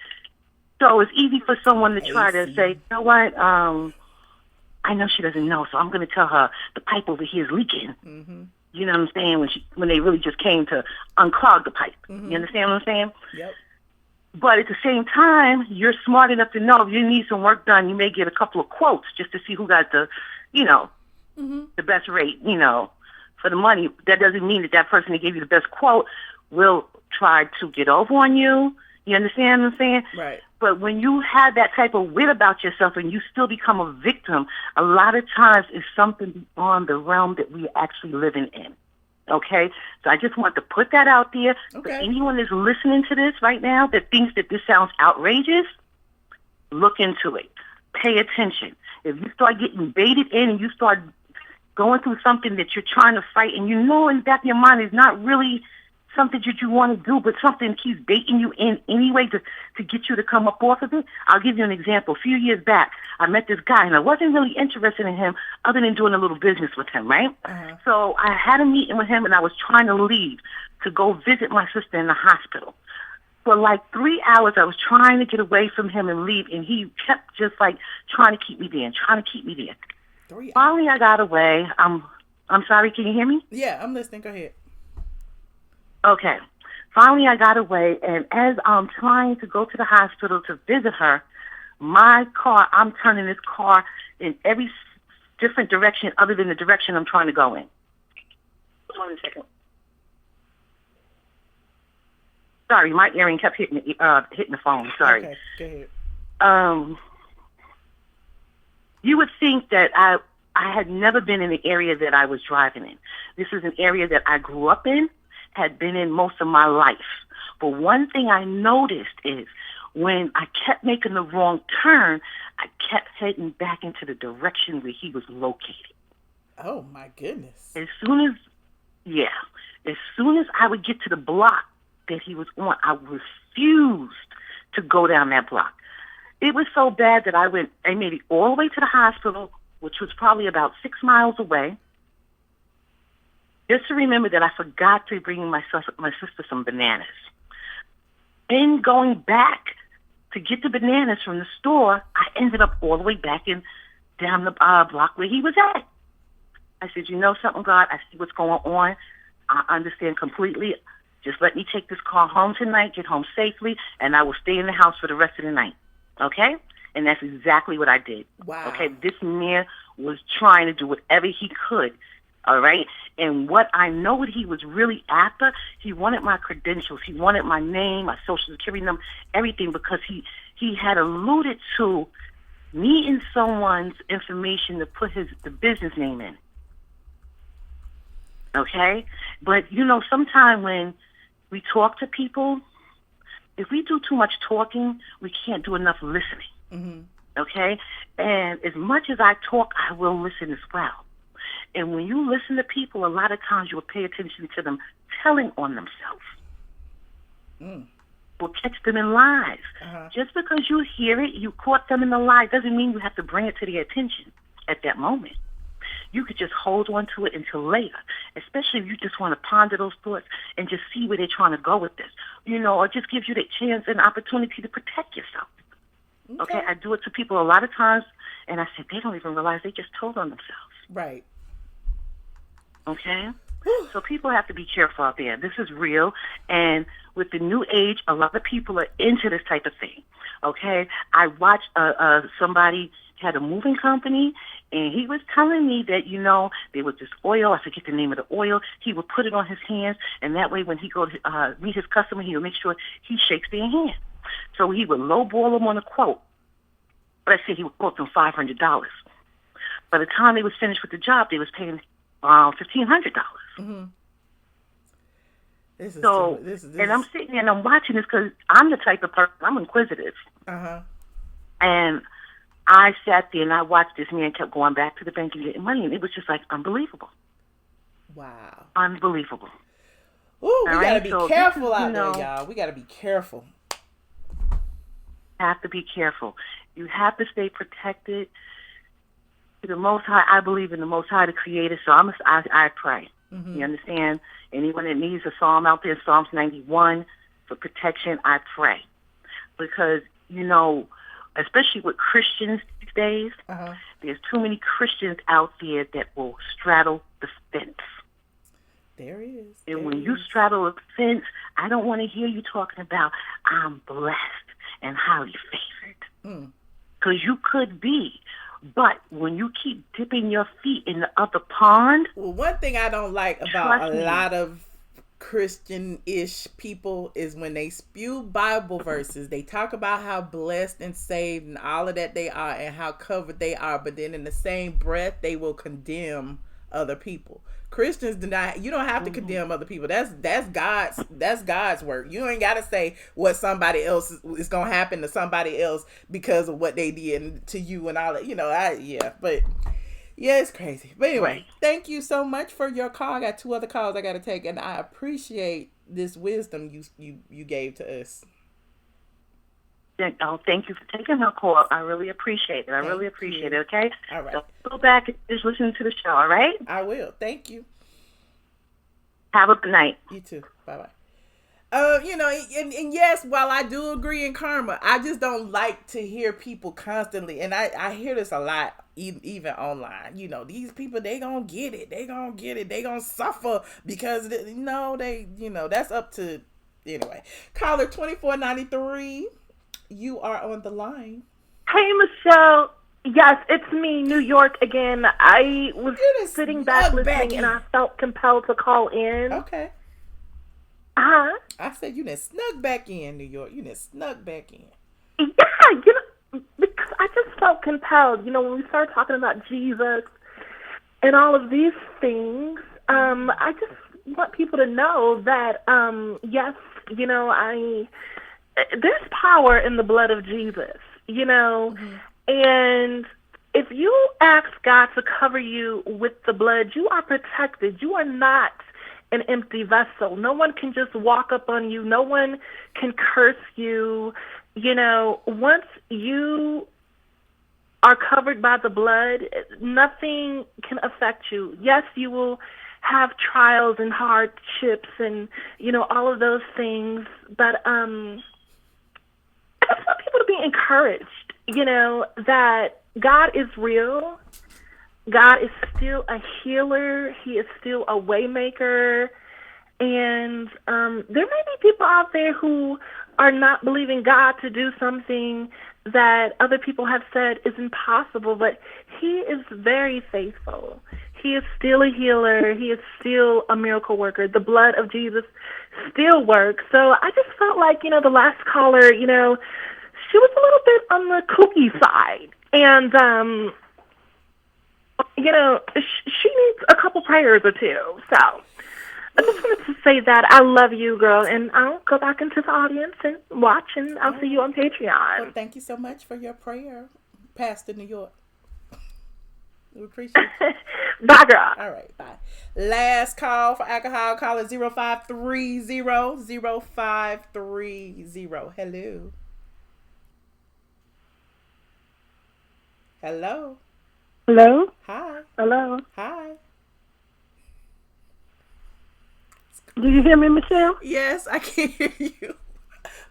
So it's easy for someone to try to say, you know what, I know she doesn't know, so I'm going to tell her the pipe over here is leaking. You know what I'm saying? When they really just came to unclog the pipe. You understand what I'm saying? Yep. But at the same time, you're smart enough to know if you need some work done, you may get a couple of quotes just to see who got the, the best rate, for the money. That doesn't mean that person that gave you the best quote will try to get over on you. You understand what I'm saying? Right. But when you have that type of wit about yourself and you still become a victim, a lot of times it's something beyond the realm that we're actually living in. Okay? So I just want to put that out there. Okay. For anyone that's listening to this right now that thinks that this sounds outrageous, look into it. Pay attention. If you start getting baited in and you start going through something that you're trying to fight and you know in the back of your mind is not really something that you want to do, but something keeps baiting you in anyway to get you to come up off of it. I'll give you an example. A few years back, I met this guy, and I wasn't really interested in him other than doing a little business with him, right? So I had a meeting with him, and I was trying to leave to go visit my sister in the hospital. For like 3 hours, I was trying to get away from him and leave, and he kept just like trying to keep me there and trying to keep me there. Finally, I got away. I'm I'm sorry, can you hear me? Yeah, I'm listening. Go ahead. Okay. Finally, I got away, and as I'm trying to go to the hospital to visit her, I'm turning this car in every different direction other than the direction I'm trying to go in. Hold on a second. Sorry, my earring kept hitting the phone. Sorry. Okay, go ahead. You would think that I had never been in the area that I was driving in. This is an area that I grew up in, had been in most of my life. But one thing I noticed is when I kept making the wrong turn, I kept heading back into the direction where he was located. Oh, my goodness. As soon as I would get to the block that he was on, I refused to go down that block. It was so bad that I made it all the way to the hospital, which was probably about 6 miles away, just to remember that I forgot to bring my sister some bananas. In going back to get the bananas from the store, I ended up all the way back down the block where he was at. I said, you know something, God? I see what's going on. I understand completely. Just let me take this car home tonight, get home safely, and I will stay in the house for the rest of the night. Okay? And that's exactly what I did. Wow. Okay? This man was trying to do whatever he could. All right? And what I know what he was really after, he wanted my credentials. He wanted my name, my social security number, everything, because he had alluded to needing someone's information to put the business name in. Okay? But, sometimes when we talk to people, if we do too much talking, we can't do enough listening. Mm-hmm. Okay? And as much as I talk, I will listen as well. And when you listen to people, a lot of times you will pay attention to them telling on themselves. Will catch them in lies. Uh-huh. Just because you hear it, you caught them in the lie, doesn't mean you have to bring it to their attention at that moment. You could just hold on to it until later, especially if you just want to ponder those thoughts and just see where they're trying to go with this, or just gives you that chance and opportunity to protect yourself. Okay? I do it to people a lot of times, and I say, they don't even realize they just told on themselves. Right. Okay? So people have to be careful out there. This is real, and with the new age, a lot of people are into this type of thing. Okay? I watched somebody had a moving company, and he was telling me that, there was this oil, I forget the name of the oil, he would put it on his hands, and that way when he goes meet his customer, he would make sure he shakes their hand. So he would lowball them on a quote. Let's say he would quote them $500. By the time they was finished with the job, they was paying $1,500. Mm-hmm. And I'm sitting there and I'm watching this because I'm the type of person, I'm inquisitive. Uh-huh. And I sat there and I watched this man kept going back to the bank and getting money, and it was just like unbelievable. Wow. Unbelievable. Ooh, we gotta be careful out there, y'all. We gotta be careful. Have to be careful. You have to stay protected. The Most High, I believe in the Most High, the Creator. So I pray. Mm-hmm. You understand? Anyone that needs a psalm out there, Psalms 91 for protection, I pray, because especially with Christians these days, there's too many Christians out there that will straddle the fence. There is. And when you straddle the fence, I don't want to hear you talking about I'm blessed and highly favored. Because you could be. But when you keep dipping your feet in the other pond... Well, one thing I don't like about a lot of Christian-ish people is when they spew Bible verses, they talk about how blessed and saved and all of that they are and how covered they are, but then in the same breath, they will condemn other people. Christians you don't have to condemn other people. That's God's work. You ain't got to say what somebody else is going to happen to somebody else because of what they did to you and all that, but yeah, it's crazy. But anyway, thank you so much for your call. I got 2 other calls I got to take, and I appreciate this wisdom you gave to us. Oh, thank you for taking my call. I really appreciate it. I really appreciate it, okay? All right. So go back and just listen to the show, all right? I will. Thank you. Have a good night. You too. Bye-bye. And yes, while I do agree in karma, I just don't like to hear people constantly, and I hear this a lot, even online. These people, they gonna get it, they gonna suffer because that's up to anyway. Caller 2493, you are on the line. Hey, Michelle. Yes, it's me, New York again. I was sitting back listening, and I felt compelled to call in. Okay. Huh? I said you done snuck back in, New York. You done snuck back in. Yeah, because I just felt compelled. When we started talking about Jesus and all of these things, I just want people to know that, yes, there's power in the blood of Jesus, and if you ask God to cover you with the blood, you are protected. You are not an empty vessel. No one can just walk up on you. No one can curse you. Once you are covered by the blood, nothing can affect you. Yes, you will have trials and hardships and, all of those things. But I just want people to be encouraged, that God is real. God is still a healer. He is still a waymaker. And there may be people out there who are not believing God to do something that other people have said is impossible, but He is very faithful. He is still a healer. He is still a miracle worker. The blood of Jesus still works. So I just felt like, the last caller, she was a little bit on the kooky side. And, she needs a couple prayers or two. So I just wanted to say that I love you, girl, and I'll go back into the audience and watch, and I'll see you on Patreon. Well, thank you so much for your prayer, Pastor New York. We appreciate it. Bye, girl. All right, bye. Last call for alcohol. Call it 0530 0530. Hello. Hello. Hello? Hi. Hello? Hi. Do you hear me, Michelle? Yes, I can hear you.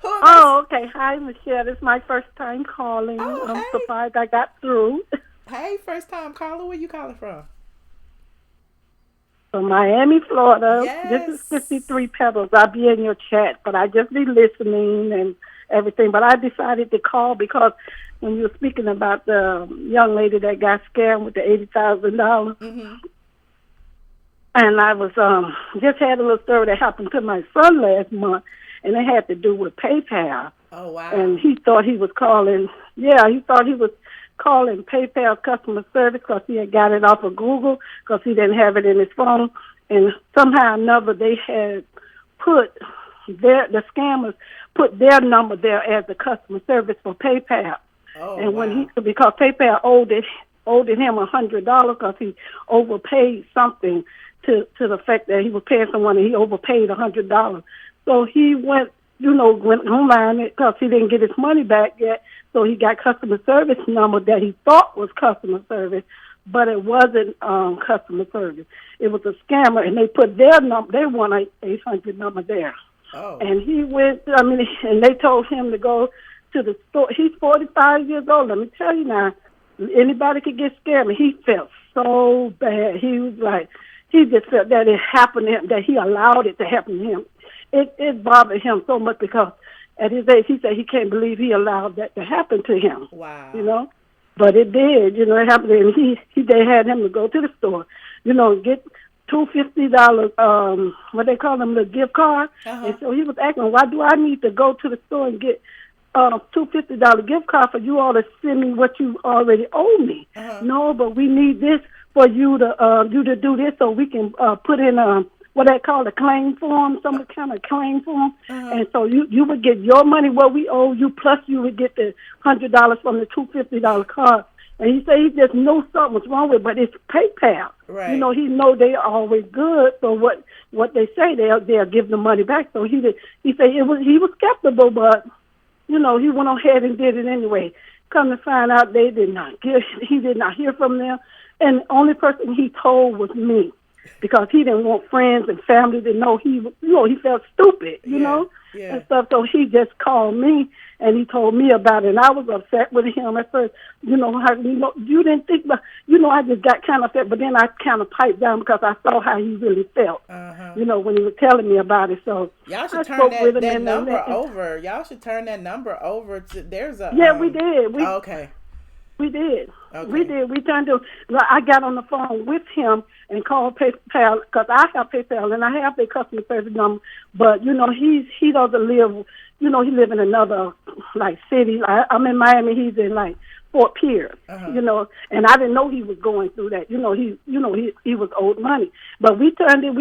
Okay. Hi, Michelle. It's my first time calling. Oh, I'm hey. surprised I got through. Hey, first time caller. Where you calling from? From Miami, Florida. Yes. This is 53 Pebbles. I'll be in your chat, but I just be listening and everything. But I decided to call because when you were speaking about the young lady that got scammed with the $80,000, and I was just had a little story that happened to my son last month, and it had to do with PayPal. Oh, wow. And he thought he was calling, he thought he was calling PayPal customer service because he had got it off of Google because he didn't have it in his phone. And somehow or another, they had put the scammers put their number there as the customer service for PayPal. Oh, and when wow. because PayPal owed him $100 because he overpaid something to the fact that he was paying someone and he overpaid $100. So he went online because he didn't get his money back yet. So he got customer service number that he thought was customer service, but it wasn't customer service. It was a scammer, and they put their number, they won an 800 number there. Oh. And he went, and they told him to go to the store. He's 45 years old. Let me tell you now, anybody could get scammed. And he felt so bad. He was like, he just felt that it happened to him, that he allowed it to happen to him. It bothered him so much because at his age, he said he can't believe he allowed that to happen to him. Wow. But it did, it happened to him. They had him to go to the store, get $250, what they call them, the gift card. And so he was asking, why do I need to go to the store and get $250 gift card for you all to send me what you already owe me? No, but we need this for you to do this so we can put in what they call a claim form, some kind of claim form. And so you would get your money, what we owe you, plus you would get the $100 from the $250 card. And he said he just knows something was wrong with it, but it's PayPal. Right. He know they are always good. So what they say, they'll give the money back. So he said he was skeptical, but he went ahead and did it anyway. Come to find out, he did not hear from them, and the only person he told was me. because he didn't want friends and family to know he felt stupid, you know, and stuff. So he just called me and he told me about it, and I was upset with him at first. You didn't think about, I just got kind of upset, but then I kind of piped down because I saw how he really felt, when he was telling me about it. So y'all should turn that number over. Y'all should turn that number over to. There's a we did. Okay. We did. Okay. We did. We turned to. I got on the phone with him and called PayPal because I have PayPal and I have their customer service number. But he doesn't live. He live in another city. I'm in Miami. He's in Fort Pierce. And I didn't know he was going through that. He was owed money. But we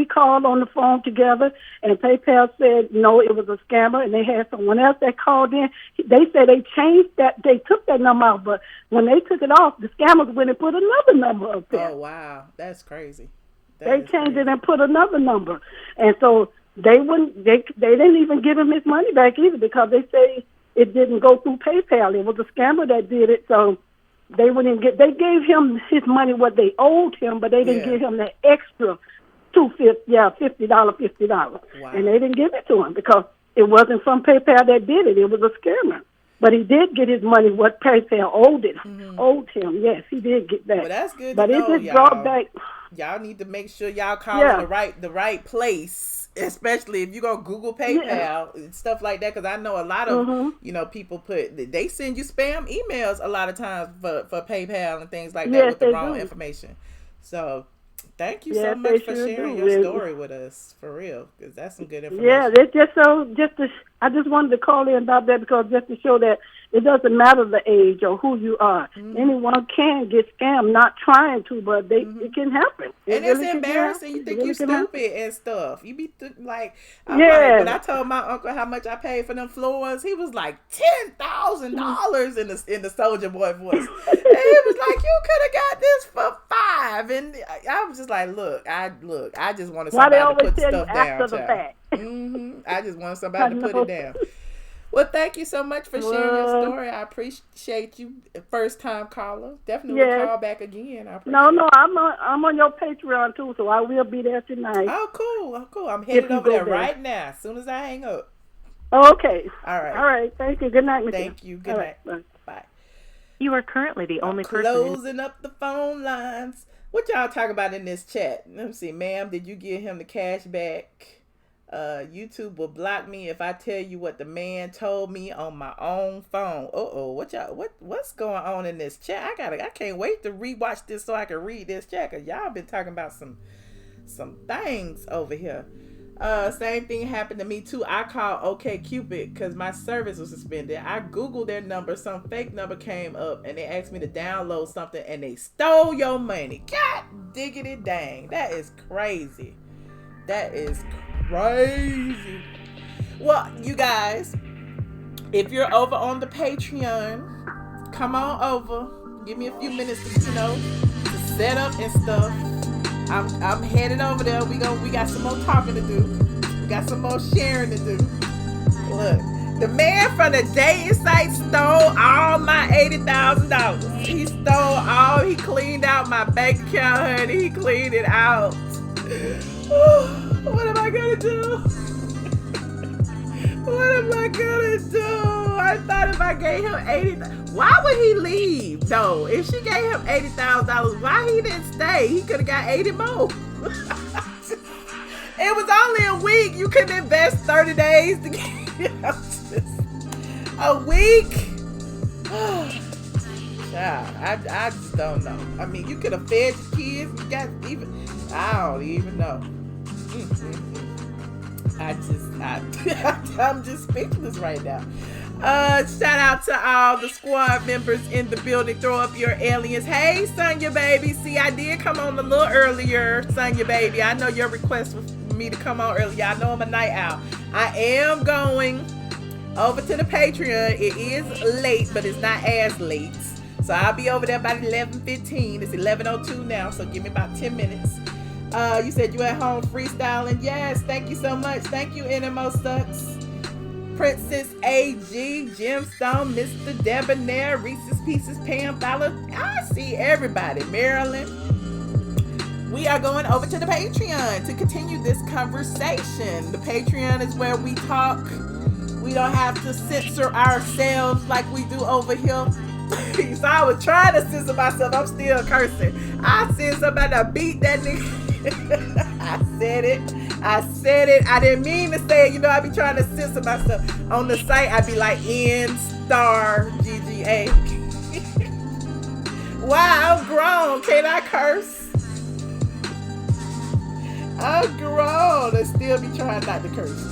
called on the phone together, and PayPal said no, it was a scammer, and they had someone else that called in. They said they changed that. They took that number out, but when they took it off, the scammers went and put another number up there. Oh wow, that's crazy. They changed it and put another number, and so they wouldn't. They didn't even give him his money back either because they say it didn't go through PayPal. It was a scammer that did it, so they wouldn't get. They gave him his money what they owed him, but they didn't give him that extra $50. Wow. And they didn't give it to him because it wasn't from PayPal that did it. It was a scammer. But he did get his money what PayPal owed him. Yes, he did get that. Well, that's good. But it just brought back. Y'all need to make sure y'all call the right place, especially if you're gonna Google PayPal and stuff like that. Because I know a lot of people they send you spam emails a lot of times for PayPal and things like that with the wrong information. So thank you so much for sharing your story with us, for real, because that's some good information. Yeah, I just wanted to call in about that because just to show that it doesn't matter the age or who you are. Anyone can get scammed, not trying to, but it can happen. And it's embarrassing. You think you're stupid and stuff. You be like, when I told my uncle how much I paid for them floors, he was like $10,000 in the Soldier Boy voice. And he was like, you could have got this for $5. And I was just like, look, I just wanted somebody to put stuff down. I just wanted somebody to put it down. Well, thank you so much for sharing your story. I appreciate you, first time caller. Definitely call back again. No, I'm on your Patreon too, so I will be there tonight. Oh, cool. I'm headed over there right now, as soon as I hang up. Okay. All right. Thank you. Good night, Michelle. Thank you. Good night. Bye. You are currently the only person closing up the phone lines. What y'all talking about in this chat? Let me see, ma'am. Did you give him the cash back? YouTube will block me if I tell you what the man told me on my own phone. What's going on in this chat? I can't wait to rewatch this so I can read this chat, because y'all been talking about some things over here. Same thing happened to me too. I called OkCupid because my service was suspended. I googled their number, some fake number came up, and they asked me to download something, and they stole your money. God diggity dang, that is crazy. Well, you guys, if you're over on the Patreon, come on over. Give me a few minutes to set up and stuff. I'm headed over there. We got some more talking to do. We got some more sharing to do. Look, the man from the dating site stole all my $80,000. He cleaned out my bank account, honey. He cleaned it out. What am I gonna do? I thought if I gave him $80,000, why would he leave though? If she gave him $80,000, why he didn't stay? He could have got 80 more. It was only a week. You couldn't invest 30 days to get a week. Child, I just don't know. I mean, you could have fed your kids. I don't even know. I'm just speechless right now. Shout out to all the squad members in the building. Throw up your aliens. Hey, Sonya baby. See, I did come on a little earlier, Sonya baby. I know your request was for me to come on earlier. I know I'm a night owl. I am going over to the Patreon. It is late, but it's not as late. So I'll be over there about 11:15. It's 11:02 now, so give me about 10 minutes. You said you at home freestyling. Yes, thank you so much. Thank you, NMO Sucks. Princess AG, Gemstone, Mr. Debonair, Reese's Pieces, Pam Fowler. I see everybody. Marilyn. we are going over to the Patreon to continue this conversation. The Patreon is where we talk. We don't have to censor ourselves like we do over here. So I was trying to censor myself. I'm still cursing. I said something about to beat that nigga. I said it. I didn't mean to say it. You know, I be trying to censor myself. On the site, I be like N*GGA. Wow, I'm grown. Can't I curse? I'm grown and still be trying not to curse.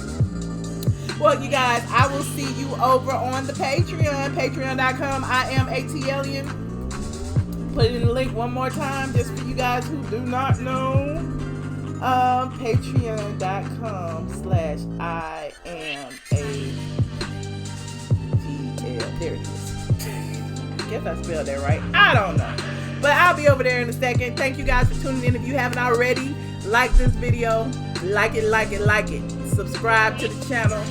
Well, you guys, I will see you over on the Patreon. Patreon.com. iamATLien. Put it in the link one more time just for you guys who do not know. Patreon.com/iamATL. There it is. Guess I spelled that right. I don't know. But I'll be over there in a second. Thank you guys for tuning in. If you haven't already, like this video. Like it. Subscribe to the channel.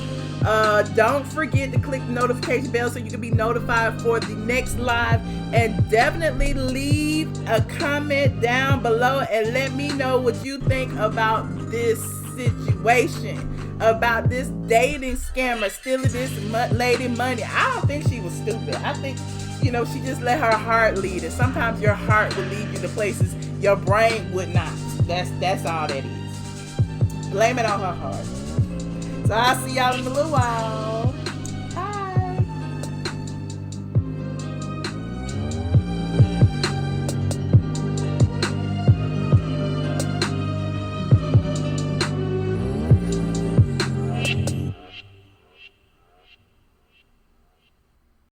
Don't forget to click the notification bell so you can be notified for the next live, and definitely leave a comment down below and let me know what you think about this situation, about this dating scammer stealing this lady money. I don't think she was stupid. I think, you know, she just let her heart lead, and sometimes your heart will lead you to places your brain would not. That's all that is. Blame it on her heart. So I'll see y'all in a little while.